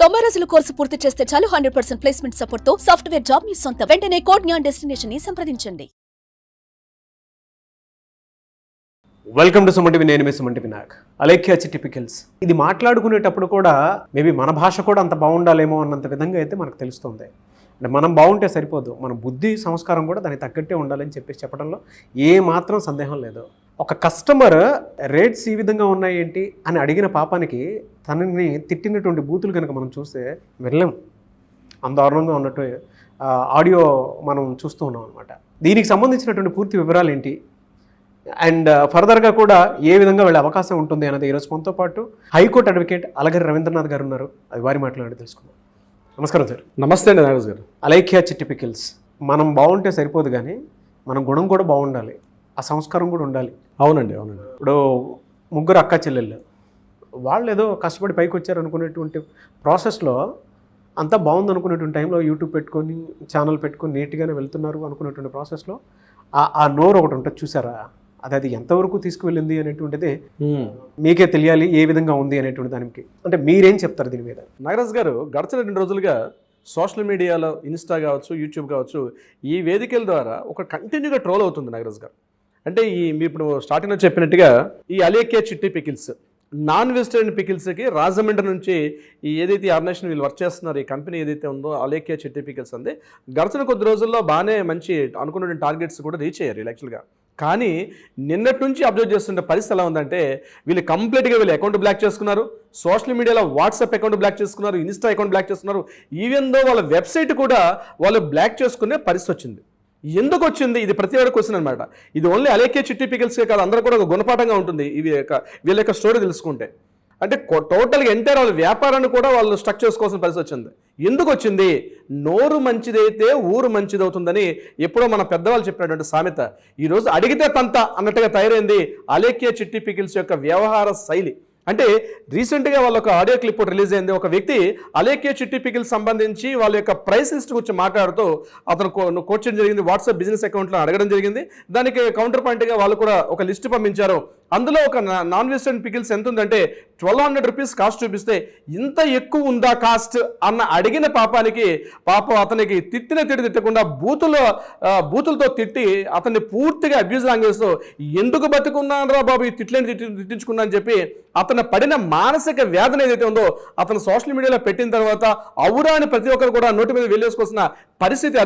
90 రోజుల కోర్సు పూర్తి చేస్తే చాలు 100% ప్లేస్మెంట్ సపోర్ట్ తో సాఫ్ట్వేర్ జాబ్ మీ సొంత. వెంటనే కోడ్ జ్ఞాన్ డెస్టినేషన్ ని సంప్రదించండి. Welcome to Suman TV. నేను మీ సుమన్ టీవీ నాగ్. అలేఖ్య టిపికల్స్ ఇది మాట్లాడుకునేటప్పుడు కూడా మేబీ మన భాష కూడా అంత బాగుండాలేమో అన్నంత విధంగా అయితే మనకు తెలుస్తుంది. అంటే మనం బాగుంటే సరిపోదు, మన బుద్ధి సంస్కారం కూడా దానికి తగ్గట్టే ఉండాలని చెప్పేసి చెప్పడంలో ఏ మాత్రం సందేహం లేదు. ఒక కస్టమర్ రేట్స్ ఈ విధంగా ఉన్నాయి ఏంటి అని అడిగిన పాపానికి తనని తిట్టినటువంటి బూతులు కనుక మనం చూస్తే వెళ్ళం, అంత దారుణంగా ఉన్నట్టు ఆడియో మనం చూస్తూ ఉన్నాం అనమాట. దీనికి సంబంధించినటువంటి పూర్తి వివరాలు ఏంటి అండ్ ఫర్దర్గా కూడా ఏ విధంగా వెళ్ళే అవకాశం ఉంటుంది అన్నది ఈరోజు మనతో పాటు హైకోర్టు అడ్వకేట్ అలగరి రవీంద్రనాథ్ గారు ఉన్నారు. అది వారి మాట్లాడి తెలుసుకుందాం. నమస్కారం సార్. నమస్తే అండి నాగరాజు గారు. అలేఖ్య టిపికల్స్ మనం బాగుంటే సరిపోదు కానీ మన గుణం కూడా బాగుండాలి, ఆ సంస్కారం కూడా ఉండాలి. అవునండి అవునండి. ఇప్పుడు ముగ్గురు అక్క చెల్లెళ్ళు వాళ్ళు ఏదో కష్టపడి పైకి వచ్చారు అనుకునేటువంటి ప్రాసెస్లో అంతా బాగుంది అనుకునేటువంటి టైంలో యూట్యూబ్ పెట్టుకొని ఛానల్ పెట్టుకొని నీట్గానే వెళ్తున్నారు అనుకునేటువంటి ప్రాసెస్లో ఆ నోరు ఒకటి ఉంటుంది చూసారా, అది ఎంతవరకు తీసుకువెళ్ళింది అనేటువంటిది మీకే తెలియాలి, ఏ విధంగా ఉంది అనేటువంటి దానికి. అంటే మీరేం చెప్తారు దీని మీద? నాగరాజు గారు, గడిచిన 2 రోజులుగా సోషల్ మీడియాలో ఇన్స్టా కావచ్చు, యూట్యూబ్ కావచ్చు, ఈ వేదికల ద్వారా ఒక కంటిన్యూగా ట్రోల్ అవుతుంది నాగరాజు గారు. అంటే మీరు ఇప్పుడు స్టార్టింగ్లో చెప్పినట్టుగా ఈ అలేఖ్య చిట్టి పికిల్స్, నాన్ వెజిటేరియన్ పికిల్స్కి రాజమండ్రి నుంచి ఈ ఏదైతే ఆర్గనైజేషన్ వీళ్ళు వర్క్ చేస్తున్నారు, ఈ కంపెనీ ఏదైతే ఉందో అలేఖ్య చిట్టి పికిల్స్ అంది, గడిచిన కొద్ది రోజుల్లో బాగానే మంచి అనుకున్న టార్గెట్స్ కూడా రీచ్ అయ్యారు యాక్చువల్గా. కానీ నిన్నటి నుంచి అబ్జర్వ్ చేస్తున్న పరిస్థితి ఎలా ఉందంటే వీళ్ళు కంప్లీట్గా వీళ్ళు అకౌంట్ బ్లాక్ చేసుకున్నారు, సోషల్ మీడియాలో వాట్సాప్ అకౌంట్ బ్లాక్ చేసుకున్నారు, ఇన్స్టా అకౌంట్ బ్లాక్ చేసుకున్నారు, ఈవెన్ దో వాళ్ళ వెబ్సైట్ కూడా వాళ్ళు బ్లాక్ చేసుకునే పరిస్థితి వచ్చింది. ఎందుకు వచ్చింది? ఇది ప్రతి వారికి క్వశ్చన్ అనమాట. ఇది ఓన్లీ అలేఖ్య చిట్టి పికిల్స్కే కాదు, అందరూ కూడా ఒక గుణపాఠంగా ఉంటుంది వీళ్ళ యొక్క స్టోరీ తెలుసుకుంటే. అంటే టోటల్గా ఎంటైర్ వాళ్ళ వ్యాపారాన్ని కూడా వాళ్ళు స్ట్రక్ చేసుకోవాల్సిన పరిస్థితి వచ్చింది. ఎందుకు వచ్చింది? నోరు మంచిదైతే ఊరు మంచిదవుతుందని ఎప్పుడో మన పెద్దవాళ్ళు చెప్పినటువంటి సామెత ఈరోజు అడిగితే తంత అన్నట్టుగా తయారైంది అలేఖ్య చిట్టి పికిల్స్ యొక్క వ్యవహార శైలి. అంటే రీసెంట్గా వాళ్ళ ఒక ఆడియో క్లిప్ రిలీజ్ అయింది. ఒక వ్యక్తి అలేఖ్య చిట్టి పికిల్స్ సంబంధించి వాళ్ళ యొక్క ప్రైస్ లిస్ట్ గురించి మాట్లాడుతూ అతను కోట్ చేయడం జరిగింది, వాట్సాప్ బిజినెస్ అకౌంట్లో అడగడం జరిగింది. దానికి కౌంటర్ పాయింట్గా వాళ్ళు కూడా ఒక లిస్ట్ పంపించారు. అందులో ఒక నాన్ వెజిటేరియన్ పికిల్స్ ఎంత ఉందంటే 1200 రూపీస్ కాస్ట్ చూపిస్తే ఇంత ఎక్కువ ఉందా కాస్ట్ అన్న అడిగిన పాపానికి అతనికి తిట్టకుండా బూతులతో తిట్టి అతన్ని పూర్తిగా అబ్యూజ్ లాంగ్వేజ్తో ఎందుకు బతుకున్నారా బాబు ఈ తిట్టించుకున్నా అని చెప్పి అతను పడిన మానసిక వేదన ఏదైతే ఉందో అతను సోషల్ మీడియాలో పెట్టిన తర్వాత అవురా అని ప్రతి ఒక్కరు కూడా నోటి మీద వెళ్ళేసుకోవాల్సిన పరిస్థితి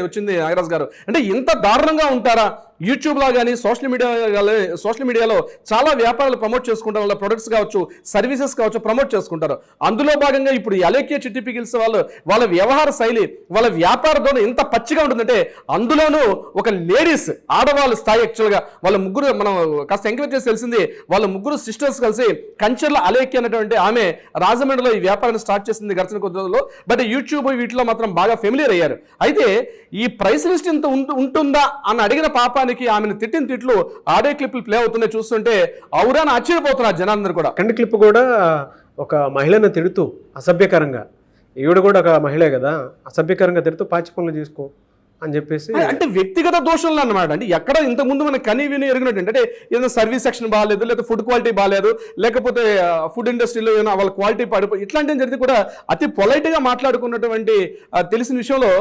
వచ్చింది నాగరాజు గారు. అంటే ఇంత దారుణంగా ఉంటారా? యూట్యూబ్లో కానీ సోషల్ మీడియాలో చాలా వ్యాపారాలు ప్రమోట్ చేసుకుంటారు, వాళ్ళ ప్రొడక్ట్స్ కావచ్చు, సర్వీసెస్ కావచ్చు ప్రమోట్ చేసుకుంటారు. అందులో భాగంగా ఇప్పుడు ఈ అలేఖ్య చిట్టి పికిల్స్ వాళ్ళ వ్యవహార శైలి, వాళ్ళ వ్యాపార ధోరణి ఎంత పచ్చిగా ఉంటుందంటే అందులోనూ ఒక లేడీస్ ఆడవాళ్ళ స్థాయి యాక్చువల్గా వాళ్ళ ముగ్గురు మనం కాస్త ఎంకరేజ్ చేసి తెలిసింది, వాళ్ళ ముగ్గురు సిస్టర్స్ కలిసి కంచెర్ల అలేఖ్య అనేటువంటి ఆమె రాజమండ్రిలో ఈ వ్యాపారాన్ని స్టార్ట్ చేసింది గడిచిన కొద్ది రోజుల్లో. బట్ యూట్యూబ్ వీటిలో మాత్రం బాగా ఫెమిలియర్ అయ్యారు. అయితే ఈ ప్రైస్ లిస్ట్ ఇంత ఉంటుందా అని అడిగిన పాపానికి ఆమెను తిట్టిన తిట్లు ఆడియో క్లిప్లు ప్లే అవుతున్నాయి. చూస్తుంటే అవురాని ఆశ్చర్యపోతున్నారు జనాలందరూ కూడా. కంటి క్లిప్ కూడా ఒక మహిళను తిడుతూ అసభ్యకరంగా, ఈవిడ కూడా ఒక మహిళే కదా, అసభ్యకరంగా తిడుతూ పాచి పనులు చేసుకో అని చెప్పేసి, అంటే వ్యక్తిగత దోషాలు అన్నమాట. అంటే ఎక్కడ ఇంతకుముందు మనకు కనీ విని ఎరిగినట్టు అంటే ఏదైనా సర్వీస్ సెక్షన్ బాగాలేదు, లేకపోతే ఫుడ్ క్వాలిటీ బాగాలేదు, లేకపోతే ఫుడ్ ఇండస్ట్రీలో ఏమైనా వాళ్ళ క్వాలిటీ పడిపోయి ఇట్లాంటివి జరిగితే కూడా అతి పొలైట్గా మాట్లాడుకున్నటువంటి తెలిసిన విషయంలో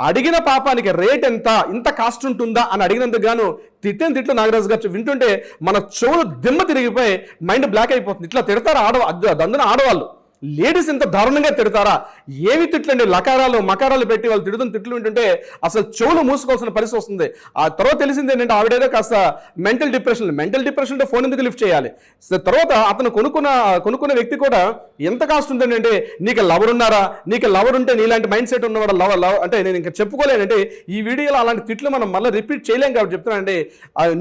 అడిగిన పాపానికి రేట్ ఎంత, ఇంత కాస్ట్ ఉంటుందా అని అడిగినందుకు గాను తిట్టిన తిట్లు నాగరాజు గారు వింటుంటే మన చెవులు దిమ్మ తిరిగిపోయి మైండ్ బ్లాక్ అయిపోతుంది. ఇట్లా తిడతారు అందున ఆడవాళ్ళు. లేడీస్ ఇంత దారుణంగా తిడతారా? ఏవి తిట్లండి, లకారాలు మకారాలు పెట్టి వాళ్ళు తిడుతున్న తిట్లు వింటుంటే అసలు చెవులు మూసుకోవాల్సిన పరిస్థితి వస్తుంది. ఆ తర్వాత తెలిసింది ఏంటంటే ఆవిడేదో కాస్త మెంటల్ డిప్రెషన్ ఫోన్ ఎందుకు లిఫ్ట్ చేయాలి. తర్వాత అతను కొనుక్కున్న వ్యక్తి కూడా ఎంత కాస్ట్ ఉందంటే నీకు లవర్ ఉన్నారా, నీకు లవర్ ఉంటే నీలాంటి మైండ్ సెట్ ఉన్నవాడు లవ్ అంటే నేను ఇంకా చెప్పుకోలేనంటే ఈ వీడియోలో అలాంటి తిట్లు మనం మళ్ళీ రిపీట్ చేయలేం కాబట్టి చెప్తున్నానండి.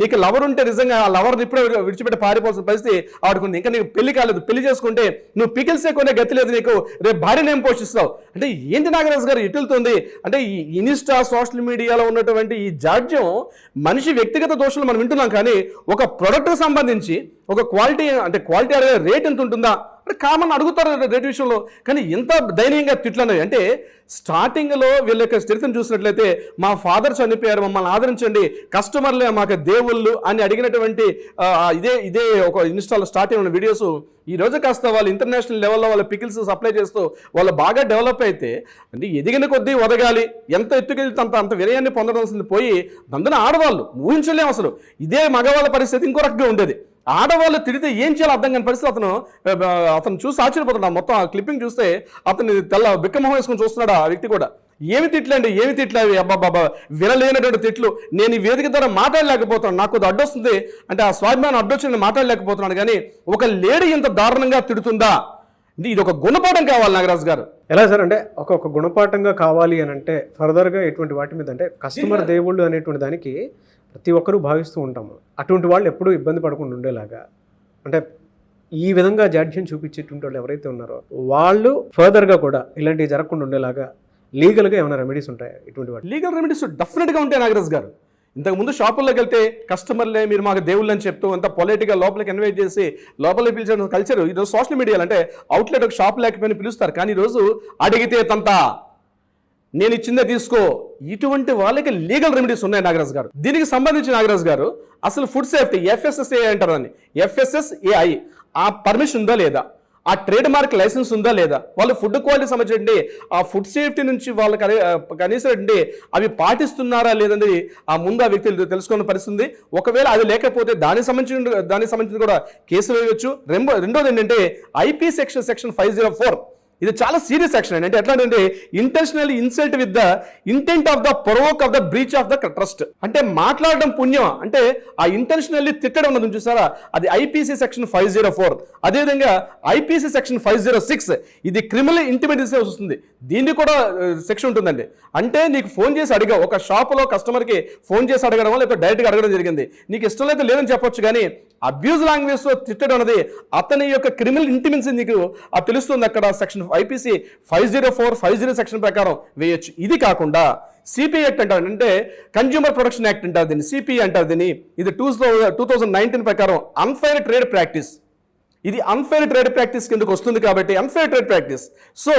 నీకు లవర్ ఉంటే నిజంగా ఆ లవర్ ఇప్పుడు విడిచిపెట్టి పారిపోవాల్సిన పరిస్థితి ఆడుకుంది. ఇంకా నీకు పెళ్లి కాలేదు, పెళ్లి చేసుకుంటే నువ్వు పికిల్సే గతి లేదు, నీకు రేపు భార్యను ఏం పోషిస్తావు అంటే ఏంటి నాగరాజు గారు ఎటులుతుంది? అంటే ఈ ఇన్స్టా సోషల్ మీడియాలో ఉన్నటువంటి ఈ జాడ్యం మనిషి వ్యక్తిగత దోషాలు మనం వింటున్నాం, కానీ ఒక ప్రొడక్ట్కి సంబంధించి ఒక క్వాలిటీ అడిగే రేట్ ఎంత ఉంటుందా కామన్ అడుగుతారు రేటు విషయంలో. కానీ ఎంత దయనీయంగా తిట్లు అనేవి అంటే స్టార్టింగ్లో వీళ్ళ యొక్క చరిత్రను చూసినట్లయితే మా ఫాదర్ చనిపోయారు, మమ్మల్ని ఆదరించండి, కస్టమర్లే మాకు దేవుళ్ళు అని అడిగినటువంటి ఇదే ఒక ఇన్స్టాల్ స్టార్టింగ్ ఉన్న వీడియోస్ ఈ రోజు కాస్త వాళ్ళు ఇంటర్నేషనల్ లెవెల్లో వాళ్ళ పికిల్స్ సప్లై చేస్తూ వాళ్ళు బాగా డెవలప్ అయితే అంటే ఎదిగిన కొద్దీ ఒదగాలి, ఎంత ఎత్తుకెళ్తే అంత వినయాన్ని పొందవలసింది పోయి దందన ఆడవాళ్ళు ఊహించలేము అసలు. ఇదే మగవాళ్ళ పరిస్థితి ఇంకో రకంగా ఉండేది. ఆడవాళ్ళు తిడితే ఏం చేయాలో అర్థం కాని పరిస్థితి అతను చూసి ఆశ్చర్యపోతున్నాడు. మొత్తం ఆ క్లిప్పింగ్ చూస్తే అతన్ని తెల్ల బిక్కమొహం వేసుకొని చూస్తున్నాడు ఆ వ్యక్తి కూడా. ఏమి తిట్లండి, ఏమి తిట్లు అవి, అబ్బాబాబా వినలేనటువంటి తిట్లు. నేను ఈ వేదిక ద్వారా మాట్లాడలేకపోతున్నాను, నాకు కొద్ది అడ్డొస్తుంది అంటే ఆ స్వాభిమానం అడ్డొచ్చి నేను మాట్లాడలేకపోతున్నాను. కానీ ఒక లేడీ ఇంత దారుణంగా తిడుతుందా, ఇది ఒక గుణపాఠం కావాలి నాగరాజు గారు. ఎలా సార్ అంటే ఒక గుణపాఠంగా కావాలి అని అంటే ఫర్దర్గా ఎటువంటి వాటి మీద అంటే కస్టమర్ దేవుళ్ళు అనేటువంటి దానికి ప్రతి ఒక్కరూ భావిస్తూ ఉంటాము. అటువంటి వాళ్ళు ఎప్పుడూ ఇబ్బంది పడకుండా ఉండేలాగా అంటే ఈ విధంగా జాడ్యం చూపించేటువంటి వాళ్ళు ఎవరైతే ఉన్నారో వాళ్ళు ఫర్దర్గా కూడా ఇలాంటివి జరగకుండా ఉండేలాగా లీగల్గా ఏమైనా రెమెడీస్ ఉంటాయా? ఇటువంటి వాటి లీగల్ రెమెడీస్ డెఫినెట్గా ఉంటాయి నాగరాజు గారు. ఇంతకుముందు షాపుల్లోకి వెళ్తే కస్టమర్లే మీరు మాకు దేవుళ్ళు అని చెప్తూ అంత పొలైట్గా లోపలికి ఇన్వైట్ చేసి లోపలికి పిలిచిన కల్చర్ ఈరోజు సోషల్ మీడియాలో అంటే అవుట్లెట్ ఒక షాప్ లేకపోయినా పిలుస్తారు. కానీ ఈరోజు అడిగితే తంత, నేను ఇచ్చిందే తీసుకో, ఇటువంటి వాళ్ళకి లీగల్ రెమెడీస్ ఉన్నాయి నాగరాజు గారు. దీనికి సంబంధించి నాగరాజు గారు అసలు ఫుడ్ సేఫ్టీ FSSAI అంటారు దాన్ని, FSSAI ఆ పర్మిషన్ ఉందా లేదా, ఆ ట్రేడ్ మార్క్ లైసెన్స్ ఉందా లేదా, వాళ్ళు ఫుడ్ క్వాలిటీ సంబంధించి ఆ ఫుడ్ సేఫ్టీ నుంచి వాళ్ళకి కనీసం అంటే అవి పాటిస్తున్నారా లేదని ఆ ముందు ఆ వ్యక్తులు తెలుసుకున్న పరిస్థితుంది. ఒకవేళ అది లేకపోతే దానికి సంబంధించి కూడా కేసు వేయవచ్చు. రెండోది ఏంటంటే IP సెక్షన్ 504 ఇది చాలా సీరియస్ యాక్షన్ అండి. అంటే ఎట్లా అంటే intentionally insult with the intent of the provoke of the breach of the trust. అంటే మాట్లాడడం పుణ్యం, అంటే ఆ ఇంటెన్షనల్లీ తిట్టడం ఉన్నది చూసారా, అది IPC సెక్షన్ 504. అదేవిధంగా IPC సెక్షన్ 506 ఇది క్రిమినల్ ఇంటిమిడేషన్ వస్తుంది, దీన్ని కూడా సెక్షన్ ఉంటుందండి. అంటే నీకు ఫోన్ చేసి అడిగావు, ఒక షాపులో కస్టమర్కి ఫోన్ చేసి అడగడం లేకపోతే డైరెక్ట్గా అడగడం జరిగింది, నీకు ఇష్టం అయితే లేదని చెప్పొచ్చు. కానీ అబ్యూజ్ లాంగ్వేజ్తో తిట్టడం అనేది అతని యొక్క క్రిమినల్ ఇంటిమెన్సీ నీకు తెలుస్తుంది. అక్కడ సెక్షన్ IPC 504, 50 సెక్షన్ ప్రకారం వేయొచ్చు. ఇది కాకుండా CPI యాక్ట్ అంటారు, అంటే కన్జ్యూమర్ ప్రొటెక్షన్ యాక్ట్ అంటారు దీన్ని, CPI అంటారు దీన్ని. ఇది 2019 ప్రకారం అన్ఫెయిర్ ట్రేడ్ ప్రాక్టీస్. ఇది అన్ఫెయిర్ ట్రేడ్ ప్రాక్టీస్ కిందకు వస్తుంది కాబట్టి unfair trade practice. So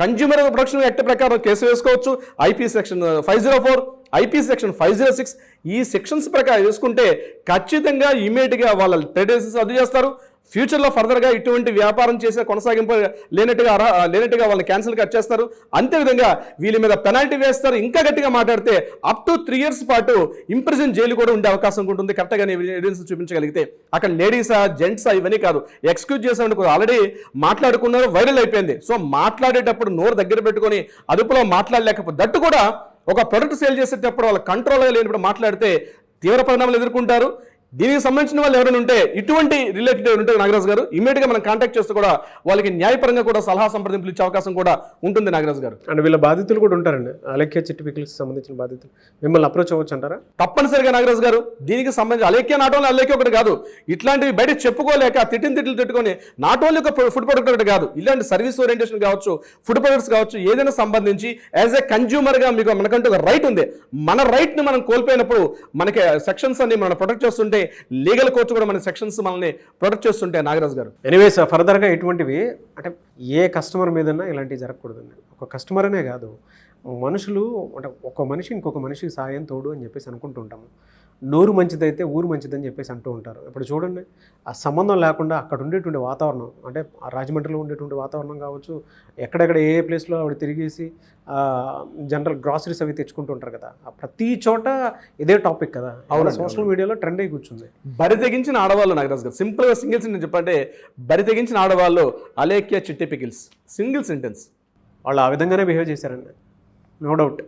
consumer protection act ప్రకారం కేసు వేసుకోవచ్చు. IP సెక్షన్ 504, IP సెక్షన్ 506 ఈ సెక్షన్స్ ప్రకారం వేసుకుంటే ఖచ్చితంగా ఇమీడియట్గా వాళ్ళ ట్రేడ్ లైసెన్స్ రద్దు చేస్తారు. ఫ్యూచర్లో ఫర్దర్గా ఇటువంటి వ్యాపారం చేసే కొనసాగింపు లేనట్టుగా వాళ్ళని క్యాన్సిల్ కట్ చేస్తారు. అంతేవిధంగా వీళ్ళ మీద పెనాల్టీ వేస్తారు. ఇంకా గట్టిగా మాట్లాడితే అప్ టు 3 years పాటు ఇంప్రిజన్ జైలు కూడా ఉండే అవకాశం ఉంటుంది కరెక్ట్గా ఎవిడెన్స్ చూపించగలిగితే. అక్కడ లేడీసా జెంట్సా ఇవన్నీ కాదు, ఎక్స్క్యూజ్ చేసేందుకు ఆల్రెడీ మాట్లాడుకున్నారు, వైరల్ అయిపోయింది. సో మాట్లాడేటప్పుడు నోరు దగ్గర పెట్టుకొని అదుపులో మాట్లాడలేకపోతే దట్టు కూడా ఒక ప్రొడక్ట్ సేల్ చేసేటప్పుడు వాళ్ళ కంట్రోల్గా లేనప్పుడు మాట్లాడితే తీవ్ర పరిణామాలు ఎదుర్కొంటారు. దీనికి సంబంధించిన వాళ్ళు ఎవరైనా ఉంటే ఇటువంటి రిలేటెడ్ ఉంటే నాగరాజు గారు ఇమీడియట్గా మనం కాంటాక్ట్ చేస్తూ కూడా వాళ్ళకి న్యాయపరంగా కూడా సలహా సంప్రదింపులు ఇచ్చే అవకాశం కూడా ఉంటుంది నాగరాజు గారు. అండ్ వీళ్ళ బాధితులు కూడా ఉంటారండి, అలేఖ్య చిట్టి పికిల్స్కి సంబంధించిన బాధితులు మిమ్మల్ని అప్రోచ్ అవ్వచ్చు అంటారా? తప్పనిసరిగా నాగరాజు గారు దీనికి సంబంధించి అలేఖ్య నాట్ ఓన్లీ అలేఖ్య ఒకటి కాదు, ఇట్లాంటివి బయట చెప్పుకోలేక తిట్లు తిట్టుకొని నాట్ ఓన్లీ ఒక ఫుడ్ ప్రొడక్ట్ ఒకటి కాదు, ఇలాంటి సర్వీస్ ఓరియంటేషన్ కావచ్చు, ఫుడ్ ప్రొడక్ట్స్ కావచ్చు, ఏదైనా సంబంధించి యాజ్ ఏ కన్జ్యూమర్గా మనకంటూ ఒక రైట్ ఉంది. మన రైట్ని మనం కోల్పోయినప్పుడు మనకి సెక్షన్స్ అన్ని మనం ప్రొటెక్ట్ చేస్తుంటే లీగల్ కోర్ట్స్ కూడా మన సెక్షన్స్ మనల్ని ప్రొటెక్ట్ చేస్తుంటే నాగరాజు గారు. ఎనీవేస్ ఫర్దర్గా ఇటువంటివి అంటే ఏ కస్టమర్ మీదన్నా ఇలాంటివి జరగకూడదండి. ఒక కస్టమర్ అనే కాదు, మనుషులు అంటే ఒక మనిషి ఇంకొక మనిషికి సాయం తోడు అని చెప్పేసి అనుకుంటుంటాము. నోరు మంచిదైతే ఊరు మంచిదని చెప్పేసి అంటూ ఉంటారు. ఇప్పుడు చూడండి, ఆ సంబంధం లేకుండా అక్కడ ఉండేటువంటి వాతావరణం అంటే ఆ రాజమండ్రిలో ఉండేటువంటి వాతావరణం కావచ్చు, ఎక్కడెక్కడ ఏ ప్లేస్లో ఆవిడ తిరిగేసి జనరల్ గ్రాసరీస్ అవి తెచ్చుకుంటూ ఉంటారు కదా, ప్రతి చోట ఇదే టాపిక్ కదా. అవును, సోషల్ మీడియాలో ట్రెండ్ అయి కూర్చుంది. బరి తెగించిన ఆడవాళ్ళు నాగరాజు గారు, సింపుల్గా సింగిల్స్ నేను చెప్పంటే బరి తెగించిన ఆడవాళ్ళు అలేఖ్య చిట్టి పికిల్స్, సింగిల్ సెంటెన్స్. వాళ్ళు ఆ విధంగానే బిహేవ్ చేశారండి, నో డౌట్.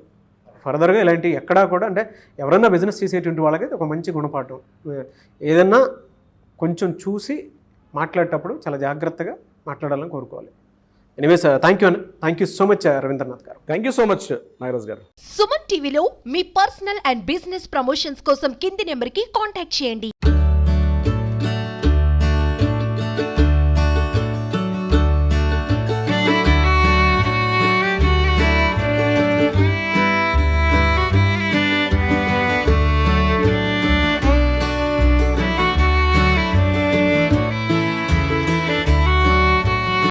ఫర్దర్గా ఇలాంటి ఎక్కడా కూడా అంటే ఎవరైనా బిజినెస్ చేసేటువంటి వాళ్ళకైతే ఒక మంచి గుణపాఠం. ఏదన్నా కొంచెం చూసి మాట్లాడేటప్పుడు చాలా జాగ్రత్తగా మాట్లాడాలని కోరుకోవాలి. Anyways thank you so much Ravindranath గారు. Thank you so much Nagaraj గారు. సుమన్ టీవీలో మీ పర్సనల్ అండ్ బిజినెస్ ప్రమోషన్స్ కోసం కింది నెంబర్కి కాంటాక్ట్ చేయండి.